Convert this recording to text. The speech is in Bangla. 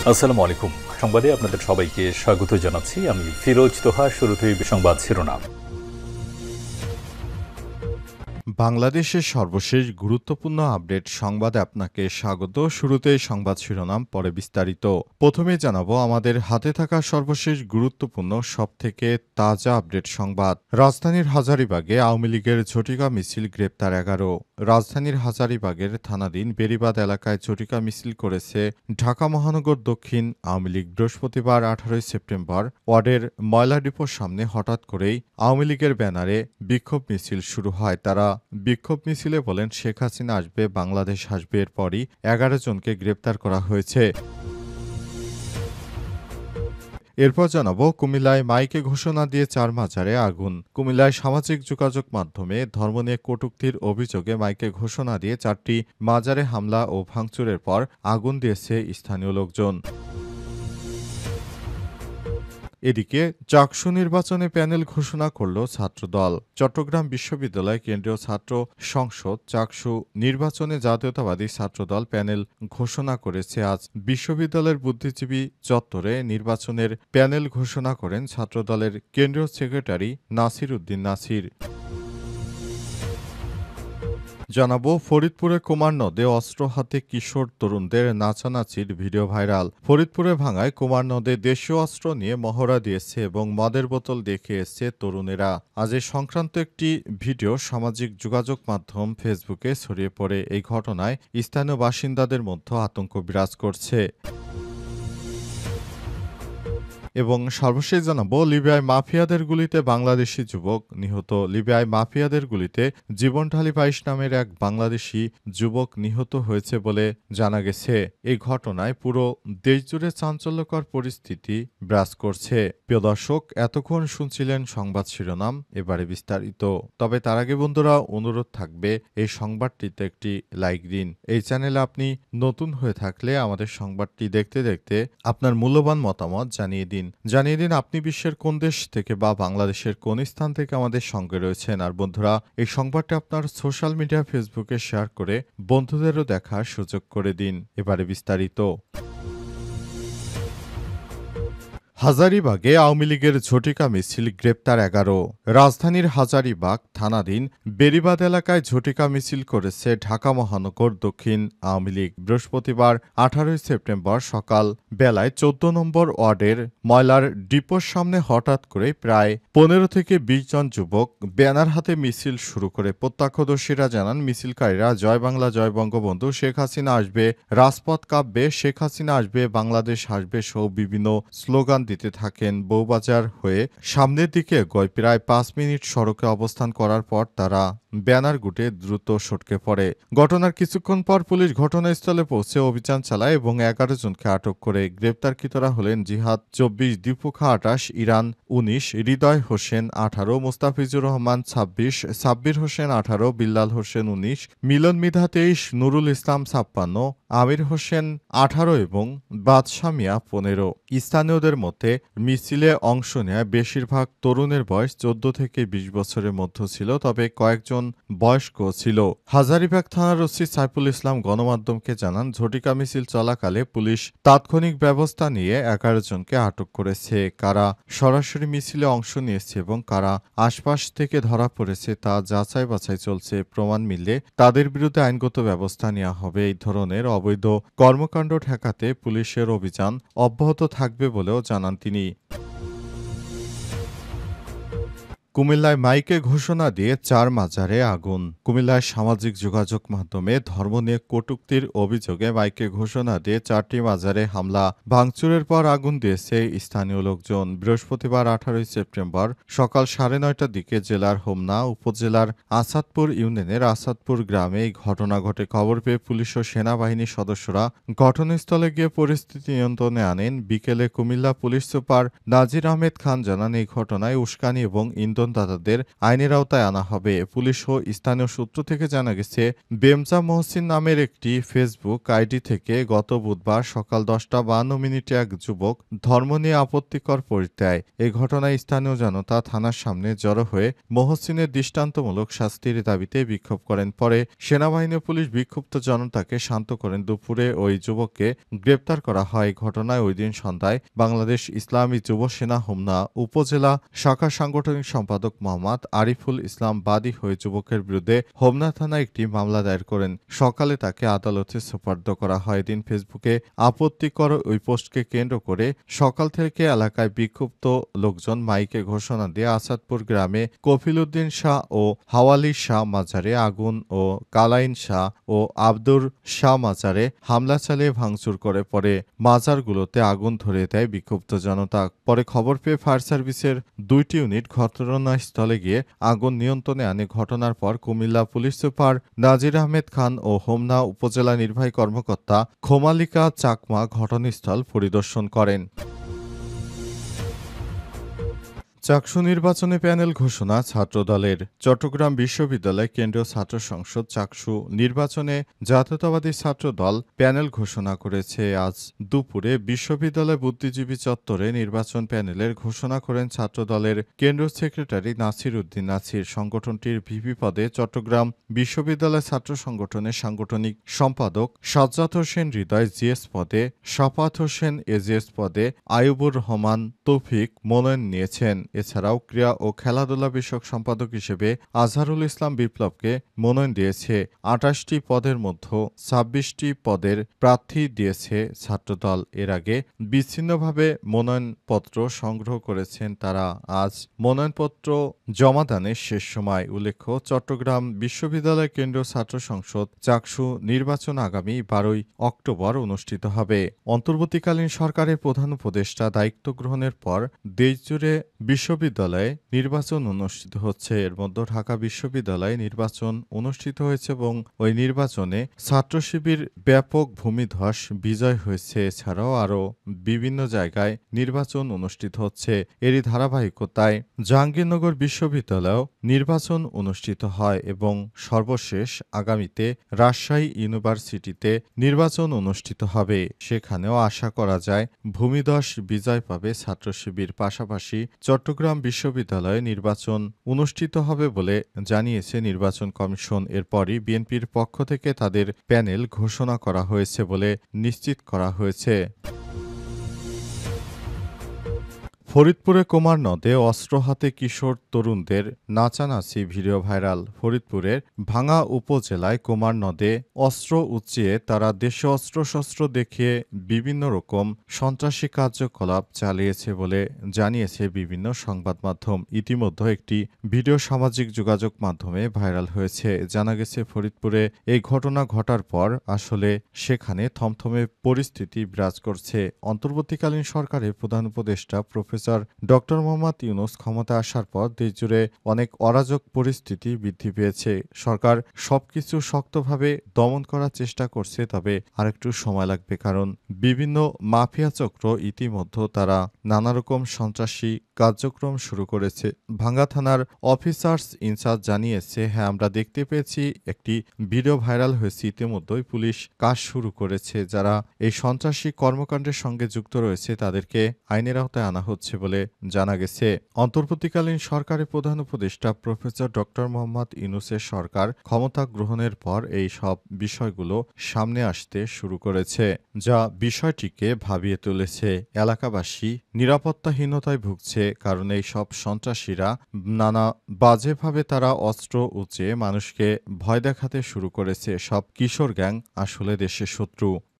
আসসালামু আলাইকুম। সংবাদে আপনাদের সবাইকে স্বাগত জানাচ্ছি। আমি ফিরোজ তোহা। শুরুতেই সংবাদ শিরোনাম। বাংলাদেশের সর্বশেষ গুরুত্বপূর্ণ আপডেট সংবাদে আপনাকে স্বাগত। শুরুতেই সংবাদ শিরোনাম, পরে বিস্তারিত। প্রথমে জানাবো আমাদের হাতে থাকা সর্বশেষ গুরুত্বপূর্ণ সবথেকে তাজা আপডেট সংবাদ। রাজধানীর হাজারীবাগে আওয়ামী লীগের ঝটিকা মিছিল, গ্রেপ্তার 11। রাজধানীর হাজারীবাগের থানাধীন বেড়িবাঁধ এলাকায় ঝটিকা মিছিল করেছে ঢাকা মহানগর দক্ষিণ আওয়ামী লীগ। বৃহস্পতিবার 18 সেপ্টেম্বর ওয়ার্ডের ময়লা ডিপোর সামনে হঠাৎ করেই আওয়ামী লীগের ব্যানারে বিক্ষোভ মিছিল শুরু হয়। তারা বিক্ষোভ মিছিলে বলেন, শেখ হাসিনা আসবে, বাংলাদেশ আসবে। এরপরই 11 জনকে গ্রেপ্তার করা হয়েছে। এরপর জানাবো কুমিল্লায় মাইকে ঘোষণা দিয়ে 4 মাজারে আগুন। কুমিল্লায় সামাজিক যোগাযোগ মাধ্যমে ধর্ম নিয়ে কটূক্তির অভিযোগে মাইকে ঘোষণা দিয়ে 4টি মাজারে হামলা ও ভাঙচুরের পর আগুন দিয়েছে স্থানীয় লোকজন। এদিকে চাকসু নির্বাচনে প্যানেল ঘোষণা করল ছাত্রদল। চট্টগ্রাম বিশ্ববিদ্যালয় কেন্দ্রীয় ছাত্র সংসদ চাকসু নির্বাচনে জাতীয়তাবাদী ছাত্রদল প্যানেল ঘোষণা করেছে। আজ বিশ্ববিদ্যালয়ের বুদ্ধিজীবী চত্বরে নির্বাচনের প্যানেল ঘোষণা করেন ছাত্রদলের কেন্দ্রীয় সেক্রেটারি নাসির উদ্দিন নাসির। জানাবো ফরিদপুরে কুমার নদে অস্ত্র হাতে কিশোর তরুণদের নাচানাচির ভিডিও ভাইরাল। ফরিদপুরে ভাঙায় কুমার নদে দেশীয় অস্ত্র নিয়ে মহড়া দিয়েছে এবং মদের বোতল দেখে এসছে তরুণেরা। আজ এ সংক্রান্ত একটি ভিডিও সামাজিক যোগাযোগ মাধ্যম ফেসবুকে ছড়িয়ে পড়ে। এই ঘটনায় স্থানীয় বাসিন্দাদের মধ্যে আতঙ্ক বিরাজ করছে। এবং সর্বশেষ জানাবো লিবিয়ায় মাফিয়াদের গুলিতে বাংলাদেশি যুবক নিহত। লিবিয়ায় মাফিয়াদের গুলিতে জীবনঢালী 22 নামের এক বাংলাদেশি যুবক নিহত হয়েছে বলে জানা গেছে। এই ঘটনায় পুরো দেশজুড়ে চাঞ্চল্যকর পরিস্থিতি বিরাজ করছে। প্রিয় দর্শক, এতক্ষণ শুনছিলেন সংবাদ শিরোনাম, এবারে বিস্তারিত। তবে তার আগে বন্ধুরা, অনুরোধ থাকবে এই সংবাদটিতে একটি লাইক দিন। এই চ্যানেলে আপনি নতুন হয়ে থাকলে আমাদের সংবাদটি দেখতে দেখতে আপনার মূল্যবান মতামত জানিয়ে দিন। আপনি বিশ্বের কোন দেশ থেকে বা বাংলাদেশের কোন স্থান থেকে আমাদের সঙ্গে রয়েছেন। আর বন্ধুরা, এই সংবাদটি আপনার সোশ্যাল মিডিয়া ফেসবুকে শেয়ার করে বন্ধুদেরও দেখার সুযোগ করে দিন। এবারে বিস্তারিত। হাজারীবাগে আওয়ামী লীগের ঝটিকা মিছিল, গ্রেপ্তার 11। রাজধানীর হাজারীবাগ থানাধীন বেড়িবাঁধ এলাকায় ঝটিকা মিছিল করেছে ঢাকা মহানগর দক্ষিণ আওয়ামী লীগ। বৃহস্পতিবার 18 সেপ্টেম্বর সকাল বেলায় 14 নম্বর ওয়ার্ডের ময়লার ডিপোর সামনে হঠাৎ করে প্রায় 15 থেকে 20 জন যুবক ব্যানার হাতে মিছিল শুরু করে। প্রত্যক্ষদর্শীরা জানান, মিছিলকারীরা জয় বাংলা, জয় বঙ্গবন্ধু, শেখ হাসিনা আসবে, রাজপথ কাঁপবে, শেখ হাসিনা আসবে, বাংলাদেশ আসবে সহ বিভিন্ন স্লোগান দিতে থাকেন। বউবাজার হয়ে সামনের দিকে এগোয়। প্রায় 5 মিনিট সড়কে অবস্থান করার পর তারা ব্যানার গুটে দ্রুত সটকে পড়ে। ঘটনার কিছুক্ষণ পর পুলিশ ঘটনাস্থলে পৌঁছে অভিযান চালায় এবং 11 জনকে আটক করে। গ্রেপ্তারকৃতরা হলেন জিহাদ 24, দীপুখা 28, ইরান 19, হৃদয় হোসেন 18, মোস্তাফিজুর রহমান 26, সাব্বির হোসেন 18, বিল্লাল হোসেন 19, মিলন মৃধা 23, নুরুল ইসলাম 56, আমির হোসেন 18 এবং বাদশা মিয়া 15। স্থানীয়দের মধ্যে মিছিলে অংশ নেয় বেশিরভাগ তরুণের বয়স 14 থেকে 20 বছরের মধ্যে ছিল, তবে কয়েকজন বয়স্ক ছিল। হাজারীবাগ থানার ওসি সাইফুল ইসলাম গণমাধ্যমকে জানান, ঝটিকা মিছিল চলাকালে পুলিশ তাৎক্ষণিক ব্যবস্থা নিয়ে 11 জনকে আটক করেছে। কারা সরাসরি মিছিলে অংশ নিয়েছে এবং কারা আশপাশ থেকে ধরা পড়েছে তা যাচাই বাছাই চলছে। প্রমাণ মিললে তাদের বিরুদ্ধে আইনগত ব্যবস্থা নেওয়া হবে। এই ধরনের অবৈধ কর্মকাণ্ড ঠেকাতে পুলিশের অভিযান অব্যাহত থাকবে বলেও জানান তিনি। কুমিল্লায় মাইকে ঘোষণা দিয়ে 4 মাজারে আগুন। কুমিল্লায় সামাজিক যোগাযোগ মাধ্যমে ধর্ম নিয়ে কটূক্তির অভিযোগে মাইকে ঘোষণা দিয়ে 4টি মাজারে হামলা ভাঙচুরের পর আগুন দিয়েছে স্থানীয় লোকজন। বৃহস্পতিবার 18 সেপ্টেম্বর সকাল 9:30টার দিকে জেলার হোমনা উপজেলার আসাদপুর ইউনিয়নের আসাদপুর গ্রামে এই ঘটনা ঘটে। খবর পেয়ে পুলিশ ও সেনাবাহিনীর সদস্যরা ঘটনাস্থলে গিয়ে পরিস্থিতি নিয়ন্ত্রণে আনেন। বিকেলে কুমিল্লা পুলিশ সুপার নাজির আহমেদ খান জানান, এই ঘটনায় উস্কানি এবং ইন্ধন নির্যাতনদাতাদের আইনের আওতায় আনা হবে। পুলিশ ও স্থানীয় সূত্র থেকে জানা গেছে, বেমজা মহসিন নামের একটি ফেসবুক আইডি থেকে গত বুধবার সকাল 10:52 এক যুবক ধর্ম নিয়ে আপত্তিকর পোস্ট দেয়। এই ঘটনায় স্থানীয় জনতা থানার সামনে জড়ো হয়ে মহসিনের দৃষ্টান্তমূলক শাস্তির দাবিতে বিক্ষোভ করেন। পরে সেনাবাহিনী ও পুলিশ বিক্ষুব্ধ জনতাকে শান্ত করেন। দুপুরে ওই যুবককে গ্রেপ্তার করা হয়। ঘটনায় ওই দিন সন্ধ্যায় বাংলাদেশ ইসলামী যুব সেনা হোমনা উপজেলা শাখার সাংগঠনিক সম্পাদক মোহাম্মদ আরিফুল ইসলাম বাদী হয়ে যুবকের বিরুদ্ধে হোমনা থানায় একটি মামলা দায়ের করেন। সকালে তাকে আদালতে সোপর্দ করা হয়। এদিন ফেসবুকে আপত্তিকর ওই পোস্টকে কেন্দ্র করে সকাল থেকে এলাকায় বিক্ষুব্ধ লোকজন মাইকে ঘোষণা দিয়ে আসাদপুর গ্রামে কফিল উদ্দিন শাহ ও হাওয়ালি শাহ মাজারে আগুন ও কালাইন শাহ ও আব্দুর শাহ মাজারে হামলা চালিয়ে ভাঙচুর করে। পরে মাজারগুলোতে আগুন ধরিয়ে দেয় বিক্ষুব্ধ জনতা। পরে খবর পেয়ে ফায়ার সার্ভিসের 2টি ইউনিট ঘটনাস্থলে গিয়ে আগুন নিয়ন্ত্রণে আনে। ঘটনার পর কুমিল্লা পুলিশ সুপার নাজির আহমেদ খান ও হোমনা উপজেলা নির্বাহী কর্মকর্তা খোমালিকা চাকমা ঘটনাস্থল পরিদর্শন করেন। চাকসু নির্বাচনে প্যানেল ঘোষণা ছাত্রদলের। চট্টগ্রাম বিশ্ববিদ্যালয় কেন্দ্রীয় ছাত্র সংসদ চাকসু নির্বাচনে জাতীয়তাবাদী ছাত্রদল প্যানেল ঘোষণা করেছে। আজ দুপুরে বিশ্ববিদ্যালয় বুদ্ধিজীবী চত্বরে নির্বাচন প্যানেলের ঘোষণা করেন ছাত্রদলের কেন্দ্রীয় সেক্রেটারি নাসির উদ্দিন নাসির। সংগঠনটির ভিপি পদে চট্টগ্রাম বিশ্ববিদ্যালয় ছাত্র সংগঠনের সাংগঠনিক সম্পাদক সাজ্জাদ হোসেন হৃদয় জিএস পদে, শাফাত হোসেন এজিএস পদে আইয়ুবুর রহমান তৌফিক মনোনয়ন নিয়েছেন। এছাড়াও ক্রীড়া ও খেলাধুলা বিষয়ক সম্পাদক হিসেবে আজহারুল ইসলাম বিপ্লবকে মনোনয়ন দিয়েছে। ২৮টি পদের মধ্যে ২৬টি পদের প্রার্থী দিয়েছে ছাত্রদল। এর আগে বিচ্ছিন্নভাবে মনোনয়নপত্র সংগ্রহ করেছেন তারা। আজ মনোনয়নপত্র জমাদানের শেষ সময়। উল্লেখ্য, চট্টগ্রাম বিশ্ববিদ্যালয় কেন্দ্রীয় ছাত্র সংসদ চাকসু নির্বাচন আগামী ১২ই অক্টোবর অনুষ্ঠিত হবে। অন্তর্বর্তীকালীন সরকারের প্রধান উপদেষ্টা দায়িত্ব গ্রহণের পর দেশজুড়ে বিশ্ববিদ্যালয়ে নির্বাচন অনুষ্ঠিত হচ্ছে। এর মধ্যে ঢাকা বিশ্ববিদ্যালয়ে নির্বাচন অনুষ্ঠিত হয়েছে এবং ওই নির্বাচনে ছাত্র শিবির ব্যাপক ভূমিধস বিজয় হয়েছে। এছাড়াও আরও বিভিন্ন জায়গায় নির্বাচন অনুষ্ঠিত হচ্ছে। এরই ধারাবাহিকতায় জাহাঙ্গীরনগর বিশ্ববিদ্যালয়েও নির্বাচন অনুষ্ঠিত হয় এবং সর্বশেষ আগামীতে রাজশাহী ইউনিভার্সিটিতে নির্বাচন অনুষ্ঠিত হবে। সেখানেও আশা করা যায় ভূমিধস বিজয় পাবে ছাত্র শিবির। পাশাপাশি চট্টগ্রাম বিশ্ববিদ্যালয়ে নির্বাচন অনুষ্ঠিত হবে বলে জানিয়েছে নির্বাচন কমিশন। এরপরই বিএনপির পক্ষ থেকে তাদের প্যানেল ঘোষণা করা হয়েছে বলে নিশ্চিত করা হয়েছে। ফরিদপুরে কুমার নদে অস্ত্র হাতে কিশোর তরুণদের নাচানাচি ভিডিও ভাইরাল। ফরিদপুরের ভাঙ্গা উপজেলায় কুমার নদে অস্ত্র উঁচিয়ে তারা দেশে অস্ত্রশস্ত্র দেখিয়ে বিভিন্ন রকম সন্ত্রাসী কার্যকলাপ চালিয়েছে বলে জানিয়েছে বিভিন্ন সংবাদ মাধ্যম। ইতিমধ্যে একটি ভিডিও সামাজিক যোগাযোগ মাধ্যমে ভাইরাল হয়েছে। জানা গেছে, ফরিদপুরে এই ঘটনা ঘটার পর আসলে সেখানে থমথমে পরিস্থিতি বিরাজ করছে। অন্তর্বর্তীকালীন সরকারের প্রধান উপদেষ্টা প্রফেসর ডক্টর মোহাম্মদ ইউনূস ক্ষমতা আসার পর দেশজুড়ে অনেক অরাজক পরিস্থিতি বৃদ্ধি পেয়েছে। সরকার সবকিছু শক্তভাবে দমন করার চেষ্টা করছে, তবে আরেকটু সময় লাগবে, কারণ বিভিন্ন মাফিয়া চক্র ইতিমধ্যে তারা নানা রকম সন্ত্রাসী কার্যক্রম শুরু করেছে। ভাঙ্গা থানার অফিসার্স ইনচার্জ জানিয়েছে, হ্যাঁ, আমরা দেখতে পেয়েছি একটি ভিডিও ভাইরাল হয়েছে। ইতিমধ্যেই পুলিশ কাজ শুরু করেছে। যারা এই সন্ত্রাসী কর্মকাণ্ডের সঙ্গে যুক্ত রয়েছে তাদেরকে আইনের আওতায় আনা হচ্ছে বলে জানা গেছে। অন্তর্বর্তীকালীন সরকারের প্রধান উপদেষ্টা প্রফেসর ডক্টর মোহাম্মদ ইউনূসের সরকার ক্ষমতা গ্রহণের পর এই সব বিষয়গুলো সামনে আসতে শুরু করেছে, যা বিষয়টিকে ভাবিয়ে তুলেছে। এলাকাবাসী নিরাপত্তাহীনতায় ভুগছে, কারণ এই সব সন্ত্রাসীরা নানা বাজেভাবে তারা অস্ত্র উঁচিয়ে মানুষকে ভয় দেখাতে শুরু করেছে। সব কিশোর গ্যাং আসলে দেশের শত্রু।